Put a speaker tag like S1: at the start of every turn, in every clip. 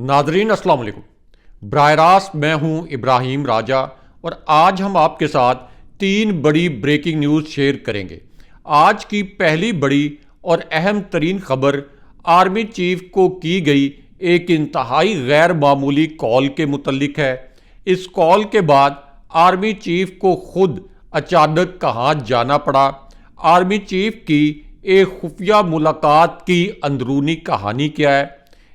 S1: Nadreen अस्सलाम वालेकुम। बराह रास्त मैं हूं इब्राहिम राजा और आज हम आपके साथ 3 बड़ी ब्रेकिंग न्यूज़ शेयर करेंगे। आज की पहली बड़ी और अहम तरीन खबर आर्मी चीफ को की गई एक इंतहाई गैर मामूली कॉल के मुतल्लिक है। इस कॉल के बाद आर्मी चीफ को खुद अचानक कहाँ जाना पड़ा। आर्मी चीफ की एक खुफिया मुलाकात की अंदरूनी कहानी क्या है,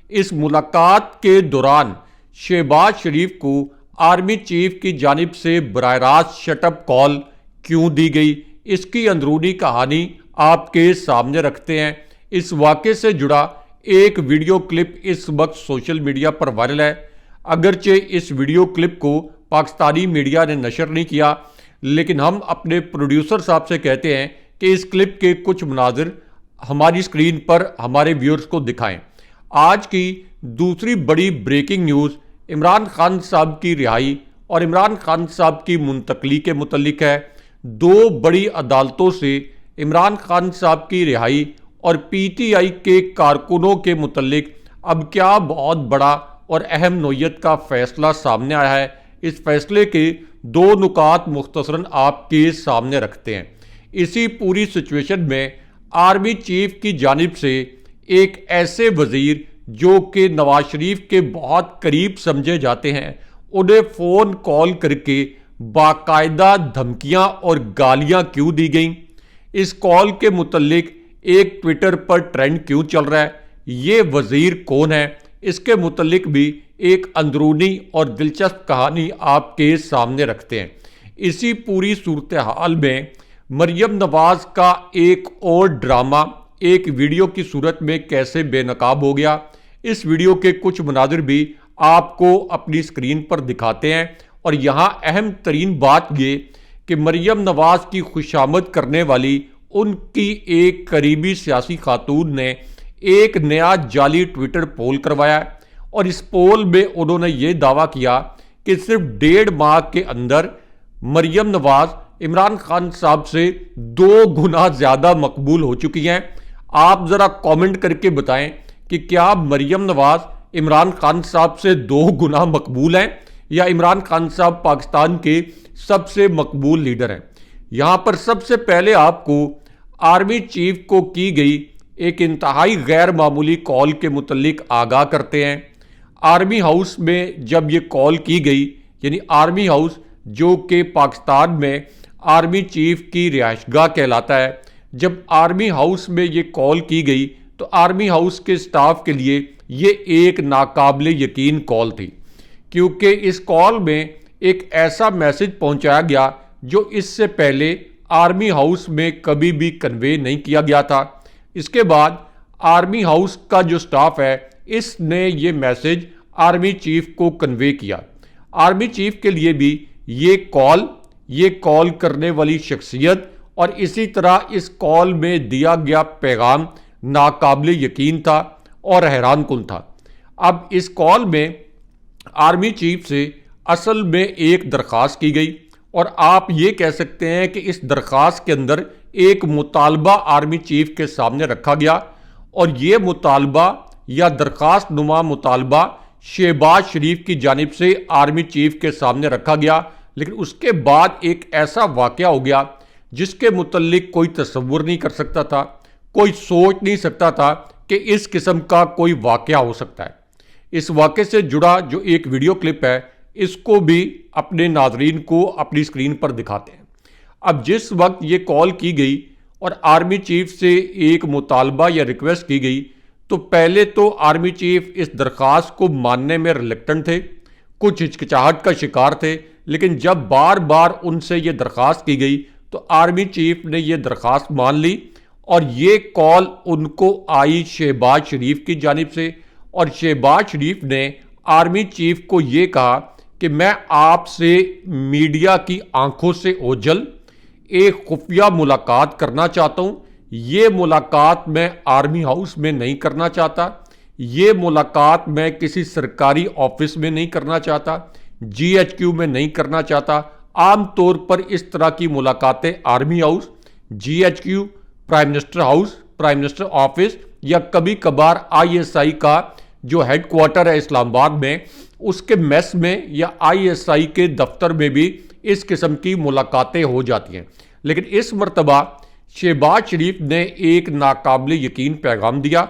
S1: इस मुलाकात के दौरान शहबाज शरीफ को आर्मी चीफ की जानिब से बराह रास्त शटअप कॉल क्यों दी गई, इसकी अंदरूनी कहानी आपके सामने रखते हैं। इस वाक़े से जुड़ा एक वीडियो क्लिप इस वक्त सोशल मीडिया पर वायरल है। अगरचे इस वीडियो क्लिप को पाकिस्तानी मीडिया ने नशर नहीं किया, लेकिन हम अपने प्रोड्यूसर साहब से कहते हैं कि इस क्लिप के कुछ मनाजिर हमारी स्क्रीन पर हमारे व्यूअर्स को दिखाएं। आज की दूसरी बड़ी ब्रेकिंग न्यूज़ इमरान खान साहब की रिहाई और इमरान खान साहब की मुंतकली के मुतल्लिक है। 2 बड़ी अदालतों से इमरान खान साहब की रिहाई और पीटीआई के कारकुनों के मुतल्लिक अब क्या बहुत बड़ा और अहम नोयत का फैसला सामने आया है। इस फैसले के 2 नुकात मुख्तसरन आपके सामने रखते हैं। इसी पूरी सिचुएशन में आर्मी चीफ की जानिब से एक ऐसे वजीर जो कि नवाज शरीफ के बहुत करीब समझे जाते हैं, उन्हें फ़ोन कॉल करके बाकायदा धमकियां और गालियां क्यों दी गईं, इस कॉल के मुतल्लिक एक ट्विटर पर ट्रेंड क्यों चल रहा है, ये वजीर कौन है, इसके मुतल्लिक भी एक अंदरूनी और दिलचस्प कहानी आपके सामने रखते हैं। इसी पूरी सूरत हाल में मरियम नवाज का एक और ड्रामा एक वीडियो की सूरत में कैसे बेनकाब हो गया, इस वीडियो के कुछ मनाजिर भी आपको अपनी स्क्रीन पर दिखाते हैं। और यहाँ अहम तरीन बात ये कि मरियम नवाज की खुशामद करने वाली उनकी एक करीबी सियासी खातून ने एक नया जाली ट्विटर पोल करवाया और इस पोल में उन्होंने ये दावा किया कि सिर्फ 1.5 माह के अंदर मरियम नवाज इमरान खान साहब से 2 गुना ज़्यादा मकबूल हो चुकी हैं। आप ज़रा कमेंट करके बताएं कि क्या मरियम नवाज इमरान खान साहब से 2 गुना मकबूल हैं या इमरान खान साहब पाकिस्तान के सबसे मकबूल लीडर हैं। यहाँ पर सबसे पहले आपको आर्मी चीफ को की गई एक इंतहाई गैर मामूली कॉल के मुतल्लिक आगाह करते हैं। आर्मी हाउस में जब ये कॉल की गई, यानी आर्मी हाउस जो कि पाकिस्तान में आर्मी चीफ की रिहाइशगाह कहलाता है, जब आर्मी हाउस में ये कॉल की गई तो आर्मी हाउस के स्टाफ के लिए ये एक नाकाबिले यकीन कॉल थी, क्योंकि इस कॉल में एक ऐसा मैसेज पहुंचाया गया जो इससे पहले आर्मी हाउस में कभी भी कन्वे नहीं किया गया था। इसके बाद आर्मी हाउस का जो स्टाफ है इसने ये मैसेज आर्मी चीफ को कन्वे किया। आर्मी चीफ के लिए भी ये कॉल करने वाली शख्सियत और इसी तरह इस कॉल में दिया गया पैगाम नाकाबिले यकीन था और हैरानकुन था। अब इस कॉल में आर्मी चीफ से असल में एक दरख्वास्त की गई और आप ये कह सकते हैं कि इस दरख्वास्त के अंदर एक मुतालबा आर्मी चीफ के सामने रखा गया और ये मुतालबा या दरख्वास्त नुमा मुतालबा शहबाज शरीफ की जानिब से आर्मी चीफ के सामने रखा गया। लेकिन उसके बाद एक ऐसा वाक़या हो गया जिसके मुतल्लिक कोई तसव्वुर नहीं कर सकता था, कोई सोच नहीं सकता था कि इस किस्म का कोई वाक़या हो सकता है। इस वाक़े से जुड़ा जो एक वीडियो क्लिप है इसको भी अपने नाजरीन को अपनी स्क्रीन पर दिखाते हैं। अब जिस वक्त ये कॉल की गई और आर्मी चीफ से एक मुतालबा या रिक्वेस्ट की गई तो पहले तो आर्मी चीफ इस दरख्वास्त को मानने में रिलक्टेंट थे, कुछ हिचकिचाहट का शिकार थे। लेकिन जब बार बार उनसे ये दरख्वास्त की गई तो आर्मी चीफ ने ये दरख्वास्त मान ली और ये कॉल उनको आई शहबाज शरीफ की जानिब से और शहबाज शरीफ ने आर्मी चीफ को ये कहा कि मैं आपसे मीडिया की आंखों से ओझल एक खुफिया मुलाकात करना चाहता हूँ। ये मुलाकात मैं आर्मी हाउस में नहीं करना चाहता, ये मुलाकात मैं किसी सरकारी ऑफिस में नहीं करना चाहता, GHQ में नहीं करना चाहता। आमतौर पर इस तरह की मुलाकातें army house, GHQ, prime minister house, prime minister office या कभी कभार ISI का जो हेडक्वार्टर है इस्लामाबाद में, उसके मेस में या आईएसआई के दफ्तर में भी इस किस्म की मुलाकातें हो जाती हैं। लेकिन इस मरतबा शहबाज शरीफ ने एक नाकाबिल यकीन पैगाम दिया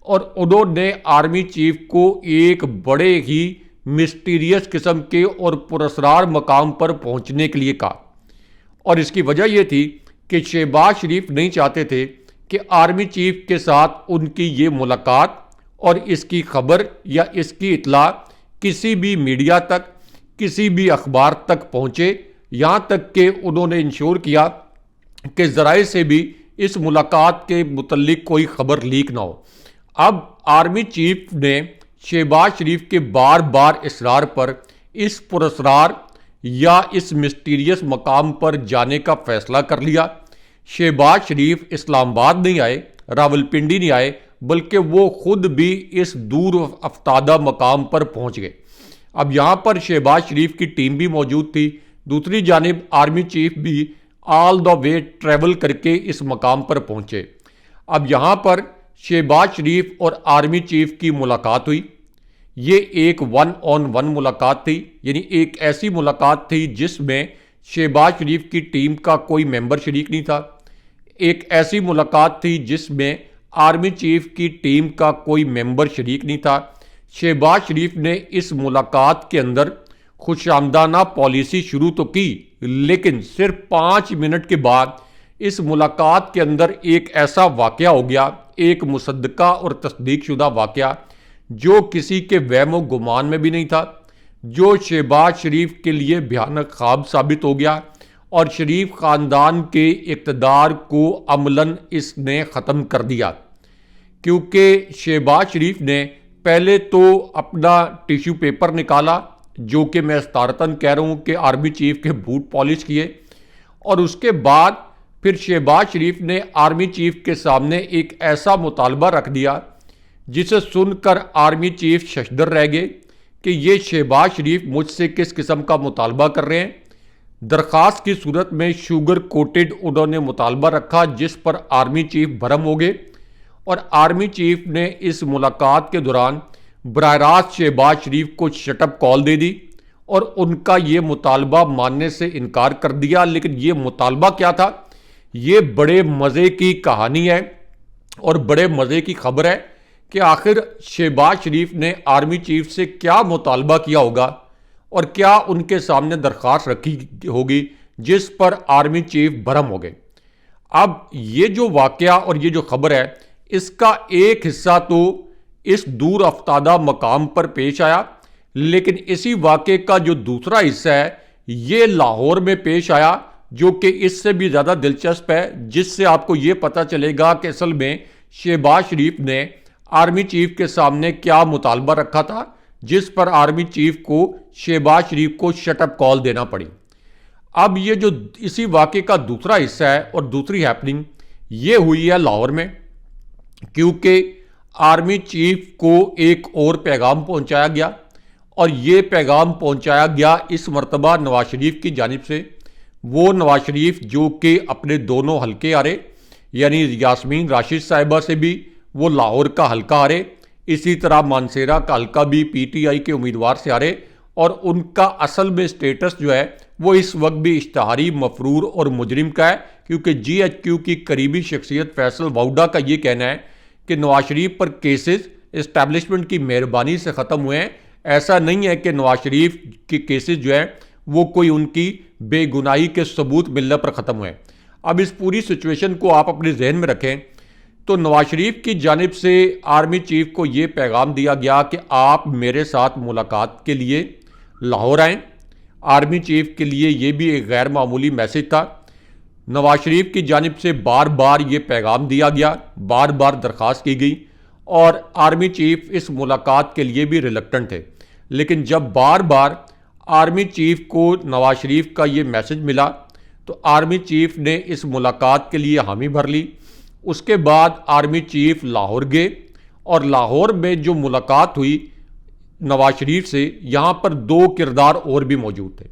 S1: और उन्होंने आर्मी चीफ को एक बड़े ही मिस्टीरियस किस्म के और पुरस्कार मकाम पर पहुंचने के लिए कहा। और इसकी वजह यह थी कि शहबाज शरीफ नहीं चाहते थे कि आर्मी चीफ के साथ उनकी ये मुलाकात और इसकी खबर या इसकी इतला किसी भी मीडिया तक, किसी भी अखबार तक पहुंचे। यहाँ तक कि उन्होंने इंश्योर किया कि ज़राए से भी इस मुलाकात के मुतल्लिक कोई खबर लीक ना हो। अब आर्मी चीफ ने शहबाज शरीफ के बार बार इसरार पर इस पुरस्कार या इस मिस्टीरियस मकाम पर जाने का फैसला कर लिया। शहबाज शरीफ इस्लामाबाद नहीं आए, रावलपिंडी नहीं आए, बल्कि वो खुद भी इस दूर अफ्तादा मकाम पर पहुंच गए। अब यहाँ पर शहबाज शरीफ की टीम भी मौजूद थी, दूसरी जानिब आर्मी चीफ भी ऑल द वे ट्रैवल करके इस मकाम पर पहुंचे। अब यहाँ पर शहबाज शरीफ और आर्मी चीफ की मुलाकात हुई। ये एक 1-on-1 मुलाकात थी, यानी एक ऐसी मुलाकात थी जिसमें शहबाज शरीफ की टीम का कोई मेंबर शरीक नहीं था। एक ऐसी मुलाकात थी जिसमें आर्मी चीफ की टीम का कोई मेंबर शरीक नहीं था। शहबाज शरीफ ने इस मुलाकात के अंदर खुशामदाना पॉलिसी शुरू तो की, लेकिन सिर्फ 5 मिनट के बाद इस मुलाकात के अंदर एक ऐसा वाकया हो गया, एक मुसद्दका और तस्दीक शुदा वाकया, जो किसी के वहमो गुमान में भी नहीं था, जो शहबाज शरीफ के लिए भयानक ख्वाब साबित हो गया और शरीफ ख़ानदान के इक़्तिदार को अमलन इसने ख़त्म कर दिया। क्योंकि शहबाज शरीफ ने पहले तो अपना टिश्यू पेपर निकाला, जो कि मैं इस्तारतन कह रहा हूँ कि आर्मी चीफ के बूट पॉलिश किए, और उसके बाद फिर शहबाज शरीफ ने आर्मी चीफ के सामने एक ऐसा मुतालबा रख दिया जिसे सुनकर आर्मी चीफ शशदर रह गए कि ये शहबाज शरीफ मुझसे किस किस्म का मुतालबा कर रहे हैं। दरख्वास्त की सूरत में शुगर कोटेड उन्होंने मुतालबा रखा, जिस पर आर्मी चीफ भरम हो गए और आर्मी चीफ ने इस मुलाकात के दौरान बराह रास्त शहबाज शरीफ को शटअप कॉल दे दी और उनका ये मुतालबा मानने से इनकार कर दिया। लेकिन ये मुतालबा क्या था, ये बड़े मज़े की कहानी है और बड़े मज़े की खबर है कि आखिर शहबाज शरीफ ने आर्मी चीफ से क्या मुतालबा किया होगा और क्या उनके सामने दरख्वास्त रखी होगी जिस पर आर्मी चीफ भरम हो गए। अब ये जो वाकया और ये जो खबर है, इसका एक हिस्सा तो इस दूर अफ्तादा मकाम पर पेश आया, लेकिन इसी वाक़े का जो दूसरा हिस्सा है ये लाहौर में पेश आया, जो कि इससे भी ज़्यादा दिलचस्प है, जिससे आपको ये पता चलेगा कि असल में शहबाज शरीफ ने आर्मी चीफ के सामने क्या मुतालबा रखा था, जिस पर आर्मी चीफ को शहबाज शरीफ को शटअप कॉल देना पड़ी। अब ये जो इसी वाक़े का दूसरा हिस्सा है और दूसरी हैपनिंग ये हुई है लाहौर में, क्योंकि आर्मी चीफ को एक और पैगाम पहुंचाया गया और ये पैगाम पहुंचाया गया इस मरतबा नवाज शरीफ की जानिब से। वो नवाज शरीफ जो कि अपने दोनों हलके हारे, यानी यास्मीन राशिद साहिबा से भी वो लाहौर का हलका हारे, इसी तरह मानसेरा का हलका भी पीटीआई के उम्मीदवार से हारे, और उनका असल में स्टेटस जो है वो इस वक्त भी इश्तहारी, मफरूर और मुजरिम का है, क्योंकि GHQ की करीबी शख्सियत फैसल वाउडा का ये कहना है कि नवाज शरीफ पर केसेस इस्टेब्लिशमेंट की मेहरबानी से ख़त्म हुए हैं। ऐसा नहीं है कि नवाज शरीफ के केसेस जो है वो कोई उनकी बेगुनाही के सबूत मिलने पर ख़त्म हुए। अब इस पूरी सिचुएशन को आप अपने जहन में रखें तो नवाज शरीफ की जानिब से आर्मी चीफ को ये पैगाम दिया गया कि आप मेरे साथ मुलाकात के लिए लाहौर आएँ। आर्मी चीफ के लिए ये भी एक गैर मामूली मैसेज था। नवाज शरीफ की जानिब से बार बार ये पैगाम दिया गया, बार बार दरख्वास्त की गई और आर्मी चीफ इस मुलाकात के लिए भी रिलक्टेंट थे। लेकिन जब बार बार आर्मी चीफ को नवाज शरीफ का ये मैसेज मिला तो आर्मी चीफ ने इस मुलाकात के लिए हामी भर ली। उसके बाद आर्मी चीफ लाहौर गए और लाहौर में जो मुलाकात हुई नवाज शरीफ से, यहाँ पर 2 किरदार और भी मौजूद थे।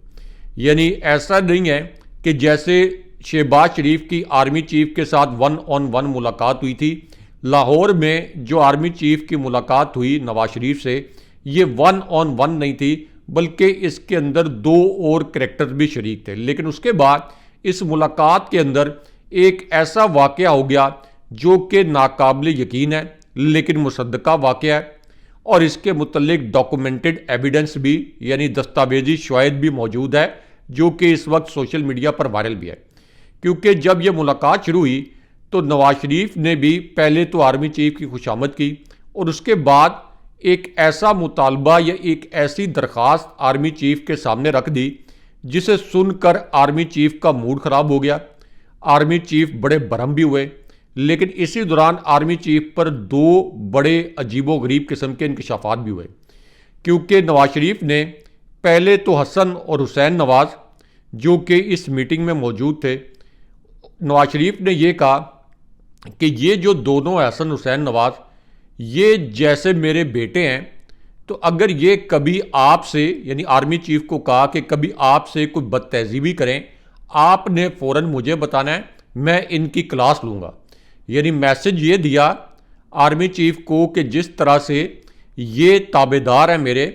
S1: यानी ऐसा नहीं है कि जैसे शहबाज शरीफ की आर्मी चीफ के साथ 1-on-1 मुलाकात हुई थी, लाहौर में जो आर्मी चीफ की मुलाकात हुई नवाज शरीफ से, ये 1-on-1 नहीं थी, बल्कि इसके अंदर 2 और कैरेक्टर्स भी शरीक थे। लेकिन उसके बाद इस मुलाकात के अंदर एक ऐसा वाक़या हो गया जो कि नाकाबिल यकीन है, लेकिन मुसद्दका वाक़या है, और इसके मुतल्लिक डॉक्यूमेंटेड एविडेंस भी यानी दस्तावेजी शवाहिद भी मौजूद है, जो कि इस वक्त सोशल मीडिया पर वायरल भी है। क्योंकि जब यह मुलाकात शुरू हुई तो नवाज शरीफ ने भी पहले तो आर्मी चीफ की खुशामद की, और उसके बाद एक ऐसा मुतालबा या एक ऐसी दरख्वास्त आर्मी चीफ के सामने रख दी जिसे सुनकर आर्मी चीफ का मूड ख़राब हो गया। आर्मी चीफ बड़े बरहम भी हुए, लेकिन इसी दौरान आर्मी चीफ पर 2 बड़े अजीबोगरीब किस्म के इंकशाफात भी हुए। क्योंकि नवाज शरीफ ने पहले तो हसन और हुसैन नवाज, जो कि इस मीटिंग में मौजूद थे, नवाज शरीफ ने यह कहा कि ये जो दोनों हसन हुसैन नवाज, ये जैसे मेरे बेटे हैं, तो अगर ये कभी आपसे यानी आर्मी चीफ को कहा कि कभी आपसे कोई बदतहजीबी करें, आपने फ़ौरन मुझे बताना है, मैं इनकी क्लास लूँगा। यानी मैसेज ये दिया आर्मी चीफ को कि जिस तरह से ये ताबेदार हैं मेरे,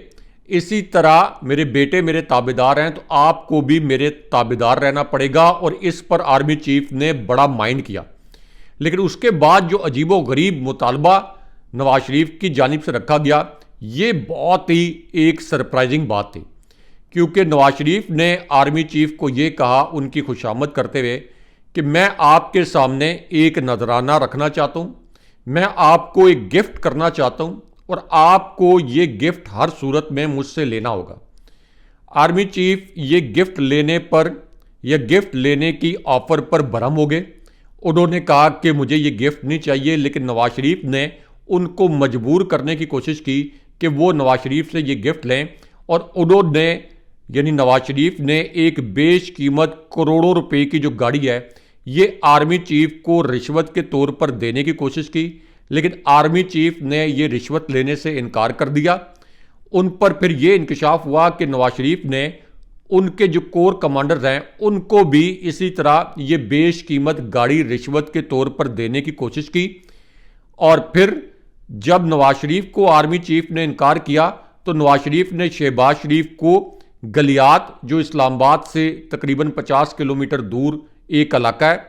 S1: इसी तरह मेरे बेटे मेरे ताबेदार हैं, तो आपको भी मेरे ताबेदार रहना पड़ेगा। और इस पर आर्मी चीफ ने बड़ा माइंड किया। लेकिन उसके बाद जो अजीबो गरीब मुतालबा नवाज शरीफ की जानिब से रखा गया, ये बहुत ही एक सरप्राइजिंग बात थी। क्योंकि नवाज शरीफ ने आर्मी चीफ को ये कहा उनकी खुशामद करते हुए कि मैं आपके सामने एक नजराना रखना चाहता हूँ, मैं आपको एक गिफ्ट करना चाहता हूँ, और आपको ये गिफ्ट हर सूरत में मुझसे लेना होगा। आर्मी चीफ ये गिफ्ट लेने पर या गिफ्ट लेने की ऑफर पर भरम हो गए। उन्होंने कहा कि मुझे ये गिफ्ट नहीं चाहिए, लेकिन नवाज शरीफ ने उनको मजबूर करने की कोशिश की कि वो नवाज शरीफ से ये गिफ्ट लें, और उन्होंने यानी नवाज शरीफ ने एक बेशकीमत करोड़ों रुपए की जो गाड़ी है, ये आर्मी चीफ को रिश्वत के तौर पर देने की कोशिश की। लेकिन आर्मी चीफ ने ये रिश्वत लेने से इनकार कर दिया। उन पर फिर ये इंकशाफ हुआ कि नवाज शरीफ ने उनके जो कोर कमांडर्स हैं उनको भी इसी तरह ये बेशकीमत गाड़ी रिश्वत के तौर पर देने की कोशिश की। और फिर जब नवाज शरीफ को आर्मी चीफ ने इनकार किया तो नवाज शरीफ ने शहबाज शरीफ को गलियात, जो इस्लामाबाद से तकरीबन 50 किलोमीटर दूर एक इलाका है,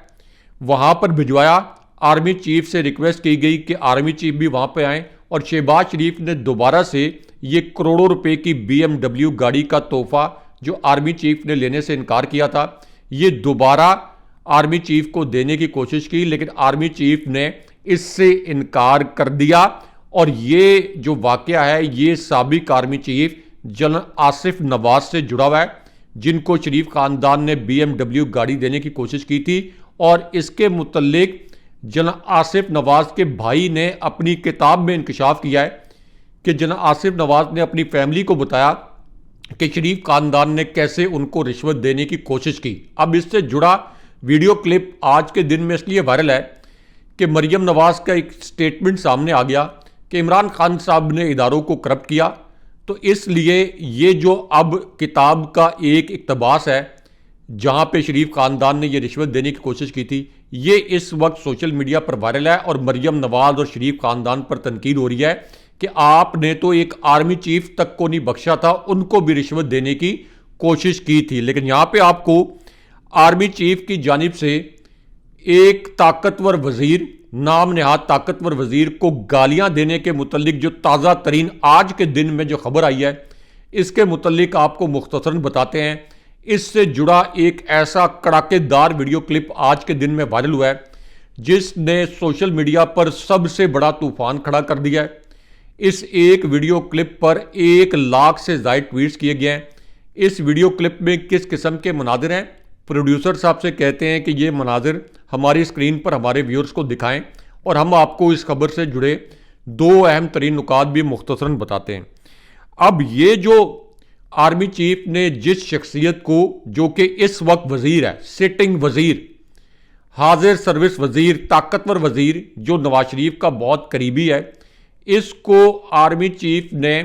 S1: वहाँ पर भिजवाया। आर्मी चीफ से रिक्वेस्ट की गई कि आर्मी चीफ भी वहाँ पे आएँ, और शहबाज शरीफ ने दोबारा से ये करोड़ों रुपए की BMW गाड़ी का तोहफा जो आर्मी चीफ ने लेने से इनकार किया था, ये दोबारा आर्मी चीफ को देने की कोशिश की, लेकिन आर्मी चीफ ने इससे इनकार कर दिया। और ये जो वाकया है, ये साबिक army chief general Asif Nawaz से जुड़ा हुआ है, जिनको शरीफ खानदान ने BMW गाड़ी देने की कोशिश की थी। और इसके मुतल्लिक जनरल आसिफ नवाज के भाई ने अपनी किताब में इंकशाफ किया है कि जनरल आसिफ नवाज ने अपनी फैमिली को बताया कि शरीफ खानदान ने कैसे उनको रिश्वत देने की कोशिश की। अब इससे जुड़ा वीडियो क्लिप आज के दिन में इसलिए वायरल है कि मरियम नवाज का एक स्टेटमेंट सामने आ गया कि इमरान खान साहब ने इदारों को करप्ट किया। तो इसलिए ये जो अब किताब का एक इक्तबास है जहां पे शरीफ खानदान ने ये रिश्वत देने की कोशिश की थी, ये इस वक्त सोशल मीडिया पर वायरल है, और मरियम नवाज और शरीफ खानदान पर तनकीद हो रही है कि आपने तो एक आर्मी चीफ तक को नहीं बख्शा था, उनको भी रिश्वत देने की कोशिश की थी। लेकिन यहां पे आपको आर्मी चीफ की जानिब से एक ताकतवर वजीर, नाम नहाद ताकतवर वजीर को गालियां देने के मुतल्लिक जो ताज़ा तरीन आज के दिन में जो खबर आई है, इसके मुतल्लिक आपको मुख्तसरन बताते हैं। इससे जुड़ा एक ऐसा कड़ाकेदार वीडियो क्लिप आज के दिन में वायरल हुआ है जिसने सोशल मीडिया पर सबसे बड़ा तूफान खड़ा कर दिया है। इस एक वीडियो क्लिप पर 1 लाख से ज़ायद ट्वीट्स किए गए हैं। इस वीडियो क्लिप में किस किस्म के मनाजिर हैं, प्रोड्यूसर साहब से कहते हैं कि ये मनाजिर हमारी स्क्रीन पर हमारे व्यूअर्स को दिखाएं, और हम आपको इस खबर से जुड़े 2 अहम तरीन नुकात भी मुख्तसरन बताते हैं। अब ये जो आर्मी चीफ ने जिस शख्सियत को, जो कि इस वक्त वजीर है, सिटिंग वजीर, हाजिर सर्विस वजीर, ताकतवर वजीर, जो नवाज शरीफ का बहुत करीबी है, इसको आर्मी चीफ ने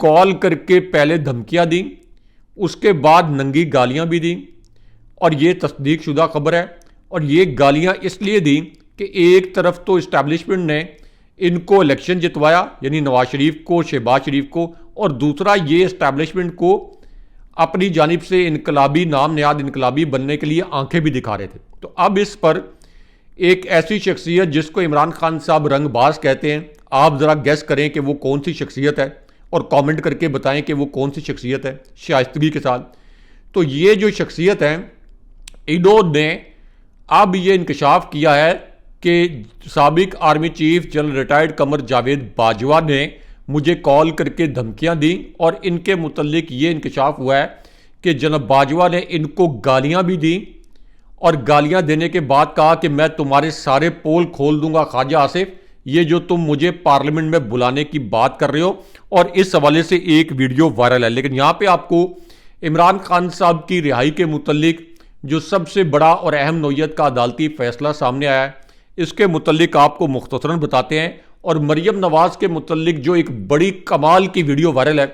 S1: कॉल करके पहले धमकियां दी, उसके बाद नंगी गालियां भी दी। और ये तस्दीक शुदा खबर है, और ये गालियां इसलिए दी कि एक तरफ तो इस्टेब्लिशमेंट ने इनको इलेक्शन जितवाया, यानी नवाज शरीफ को, शहबाज शरीफ को, और दूसरा ये इस्टेब्लिशमेंट को अपनी जानिब से इनकलाबी, नाम नियाद इनकलाबी बनने के लिए आंखें भी दिखा रहे थे। तो अब इस पर एक ऐसी शख्सियत जिसको इमरान खान साहब रंगबाज कहते हैं, आप ज़रा गेस करें कि वो कौन सी शख्सियत है और कमेंट करके बताएं कि वो कौन सी शख्सियत है शाइस्तगी के साथ। तो ये जो शख्सियत है, इन्होंने अब ये इंकशाफ किया है कि साबिक army chief general retired Qamar Javed Bajwa ने मुझे कॉल करके धमकियां दी और इनके मुतल्लिक ये इंकशाफ हुआ है कि जनाब बाजवा ने इनको गालियां भी दी और गालियां देने के बाद कहा कि मैं तुम्हारे सारे पोल खोल दूंगा ख्वाजा आसिफ, ये जो तुम मुझे पार्लियामेंट में बुलाने की बात कर रहे हो। और इस हवाले से एक वीडियो वायरल है। लेकिन यहां पे आपको इमरान खान साहब की रिहाई के मुतल्लिक जो सबसे बड़ा और अहम नौयत का अदालती फैसला सामने आया है, इसके मुतल्लिक आपको मुख्तसरन बताते हैं। और मरियम नवाज के मुतल्लिक जो एक बड़ी कमाल की वीडियो वायरल है,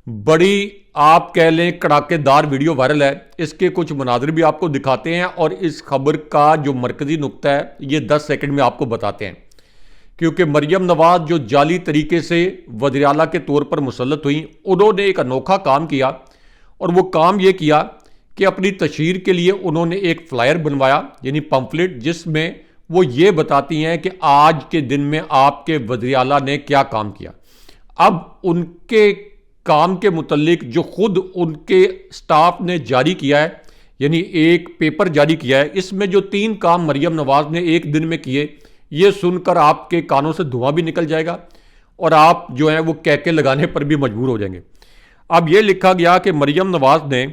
S1: बड़ी आप कह लें कड़ाकेदार वीडियो वायरल है, इसके कुछ मनाजिर भी आपको दिखाते हैं और इस खबर का जो मरकजी नुक्ता है ये 10 सेकंड में आपको बताते हैं। क्योंकि मरियम नवाज जो जाली तरीके से वज़ीर आला के तौर पर मुसल्लत हुई, उन्होंने एक अनोखा काम किया और वो काम ये किया कि अपनी तशहीर के लिए उन्होंने एक फ्लायर बनवाया, यानी पम्फलेट, जिसमें वो ये बताती हैं कि आज के दिन में आपके वज़ीर आला ने क्या काम किया। अब उनके काम के मुतल्लिक जो खुद उनके स्टाफ ने जारी किया है, यानी एक पेपर जारी किया है, इसमें जो 3 काम मरियम नवाज ने एक दिन में किए, ये सुनकर आपके कानों से धुआं भी निकल जाएगा और आप जो है वो कहके लगाने पर भी मजबूर हो जाएंगे। अब ये लिखा गया कि मरियम नवाज ने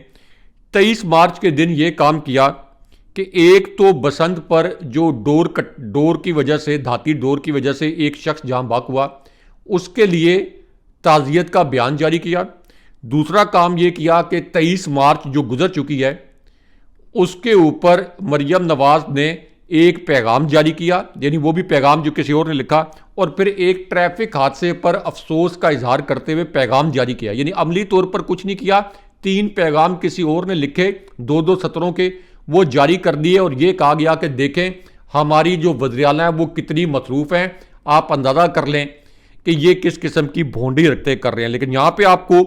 S1: 23 मार्च के दिन ये काम किया कि एक तो बसंत पर जो डोर की वजह से, धाती डोर की वजह से एक शख्स जहां बाक हुआ, उसके लिए ताज़ियत का बयान जारी किया। दूसरा काम ये किया कि 23 मार्च जो गुजर चुकी है उसके ऊपर मरियम नवाज ने एक पैगाम जारी किया, यानी वो भी पैगाम जो किसी और ने लिखा, और फिर एक ट्रैफिक हादसे पर अफसोस का इजहार करते हुए पैगाम जारी किया। यानी अमली तौर पर कुछ नहीं किया, 3 पैगाम किसी और ने लिखे 2-2 सत्रों के, वो जारी कर दिए और ये कहा गया कि देखें हमारी जो वज़ीर आला है वो कितनी मसरूफ़ हैं, आप अंदाज़ा कर लें कि ये किस किस्म की भोंडी रखते कर रहे हैं। लेकिन यहाँ पे आपको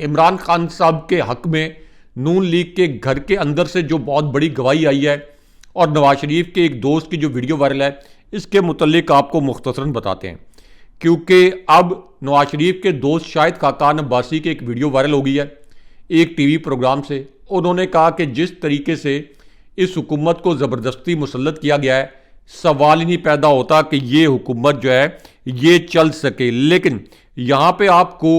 S1: इमरान खान साहब के हक में नून लीग के घर के अंदर से जो बहुत बड़ी गवाही आई है और नवाज शरीफ के एक दोस्त की जो वीडियो वायरल है, इसके मुतल्लिक आपको मुख्तसरन बताते हैं। क्योंकि अब नवाज शरीफ के दोस्त शाहिद खाकान अब्बासी की एक वीडियो वायरल हो गई है एक टीवी प्रोग्राम से। उन्होंने कहा कि जिस तरीके से इस हुकूमत को ज़बरदस्ती मुसल्लत किया गया है, सवाल ही नहीं पैदा होता कि ये हुकूमत जो है ये चल सके। लेकिन यहाँ पे आपको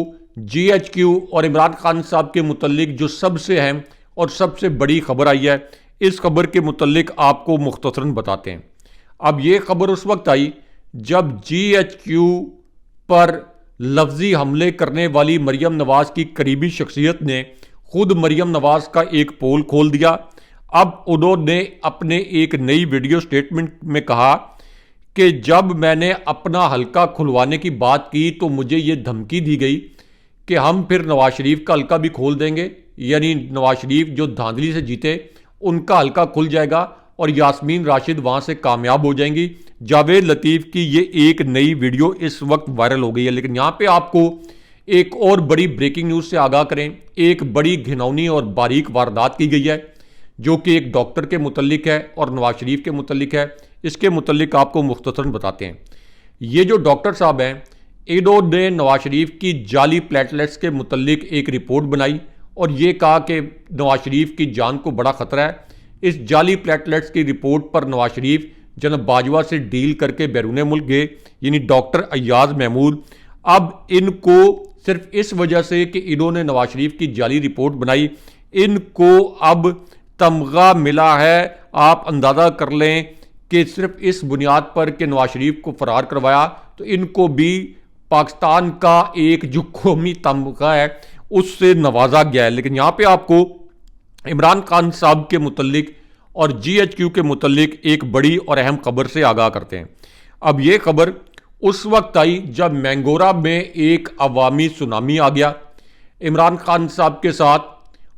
S1: GHQ और इमरान खान साहब के मुतल्लिक जो सबसे अहम और सबसे बड़ी खबर आई है, इस खबर के मुतल्लिक आपको मुख्तसरन बताते हैं। अब ये खबर उस वक्त आई जब GHQ पर लफ्जी हमले करने वाली मरियम नवाज की करीबी शख्सियत ने खुद मरियम नवाज का एक पोल खोल दिया। अब उन्होंने अपने एक नई वीडियो स्टेटमेंट में कहा कि जब मैंने अपना हल्का खुलवाने की बात की तो मुझे ये धमकी दी गई कि हम फिर नवाज शरीफ का हल्का भी खोल देंगे, यानी नवाज शरीफ जो धांधली से जीते उनका हल्का खुल जाएगा और यास्मीन राशिद वहाँ से कामयाब हो जाएंगी। जावेद लतीफ़ की ये एक नई वीडियो इस वक्त वायरल हो गई है। लेकिन यहाँ पे आपको एक और बड़ी ब्रेकिंग न्यूज़ से आगाह करें। एक बड़ी घिनौनी और बारीक वारदात की गई है जो कि एक डॉक्टर के मुतल्लिक है और नवाज शरीफ के मुतल्लिक है। इसके मुतल्लिक आपको मुख्तसरन बताते हैं। ये जो डॉक्टर साहब हैं, इन्होंने नवाज शरीफ की जाली प्लेटलेट्स के मुतल्लिक एक रिपोर्ट बनाई और ये कहा कि नवाज शरीफ की जान को बड़ा ख़तरा है। इस जाली प्लेटलेट्स की रिपोर्ट पर नवाज शरीफ जनाब बाजवा से डील करके बैरून मुल्क गए, यानी डॉक्टर अय्याज महमूद। अब इनको सिर्फ इस वजह से कि इन्होंने नवाज शरीफ की जाली रिपोर्ट बनाई, इनको अब तमगा मिला है। आप अंदाज़ा कर लें कि सिर्फ इस बुनियाद पर कि नवाज शरीफ को फरार करवाया तो इनको भी पाकिस्तान का एक जो कौमी तमगा है उससे नवाजा गया है। लेकिन यहाँ पे आपको इमरान खान साहब के मुतल्लिक और GHQ के मुतल्लिक एक बड़ी और अहम खबर से आगाह करते हैं। अब ये खबर उस वक्त आई जब मैंगोरा में एक अवामी सुनामी आ गया। इमरान खान साहब के साथ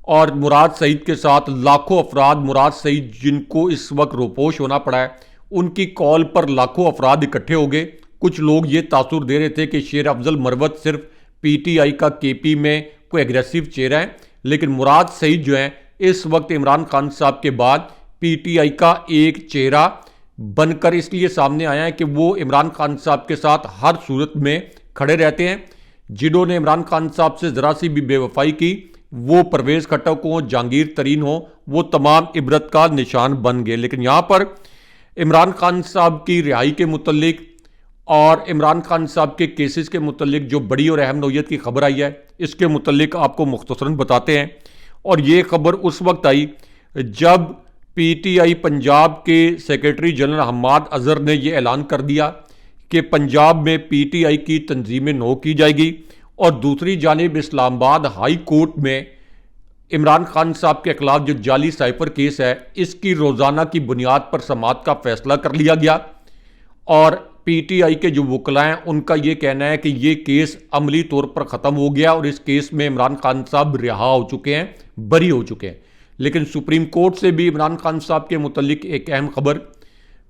S1: और मुराद सईद के साथ लाखों अफराद, मुराद सईद जिनको इस वक्त रोपोश होना पड़ा है, उनकी कॉल पर लाखों अफराद इकट्ठे हो गए। कुछ लोग ये तासुर दे रहे थे कि शेर अफजल मरवत सिर्फ पीटीआई का केपी में कोई एग्रेसिव चेहरा है, लेकिन मुराद सईद जो है इस वक्त इमरान खान साहब के बाद पीटीआई का एक चेहरा बनकर इसलिए सामने आया है कि वो इमरान खान साहब के साथ हर सूरत में खड़े रहते हैं। जिन्होंने इमरान खान साहब से ज़रा सी भी बेवफाई की, वो परवेज़ खट्टक हो, जहांगीर तरीन हो, वो तमाम इबरत का निशान बन गए। लेकिन यहाँ पर इमरान खान साहब की रिहाई के मुतल्लिक और इमरान खान साहब के केसेस के मुतल्लिक जो बड़ी और अहम नौयत की खबर आई है, इसके मुतल्लिक आपको मुख्तसरन बताते हैं। और ये खबर उस वक्त आई जब पीटीआई पंजाब के सेक्रेटरी जनरल हम्माद अजहर ने यह ऐलान कर दिया कि पंजाब में पीटीआई की तंजीमें नो की जाएगी, और दूसरी जानिब इस्लामाबाद हाई कोर्ट में इमरान खान साहब के खिलाफ जो जाली साइफर केस है, इसकी रोज़ाना की बुनियाद पर समाअत का फैसला कर लिया गया। और पीटीआई के जो वकला हैं उनका ये कहना है कि ये केस अमली तौर पर ख़त्म हो गया और इस केस में इमरान खान साहब रिहा हो चुके हैं, बरी हो चुके हैं। लेकिन सुप्रीम कोर्ट से भी इमरान खान साहब के मुतल्लिक एक अहम खबर,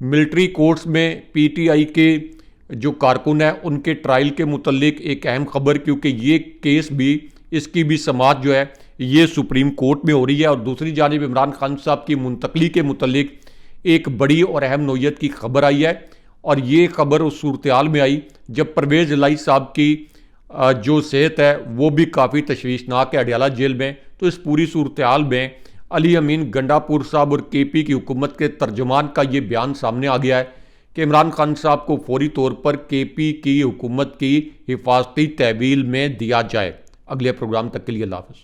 S1: मिलिट्री कोर्ट्स में पीटीआई के जो कारकुन है उनके ट्रायल के मुतल्लिक एक अहम खबर, क्योंकि ये केस भी, इसकी भी समाअत जो है ये सुप्रीम कोर्ट में हो रही है। और दूसरी जानिब इमरान खान साहब की मुंतकली के मुतल्लिक एक बड़ी और अहम नौयत की खबर आई है, और ये खबर उस सूरत-ए-हाल में आई जब परवेज़ इलाही साहब की जो सेहत है वो भी काफ़ी तशवीशनाक है अडयाला जेल में। तो इस पूरी सूरत-ए-हाल में अली अमीन गंडापुर साहब और केपी की हुकूमत के तर्जुमान का ये बयान सामने आ गया है कि इमरान खान साहब को फौरी तौर पर केपी की हुकूमत की हिफाजती तहवील में दिया जाए। अगले प्रोग्राम तक के लिए अल्लाह हाफ़िज़।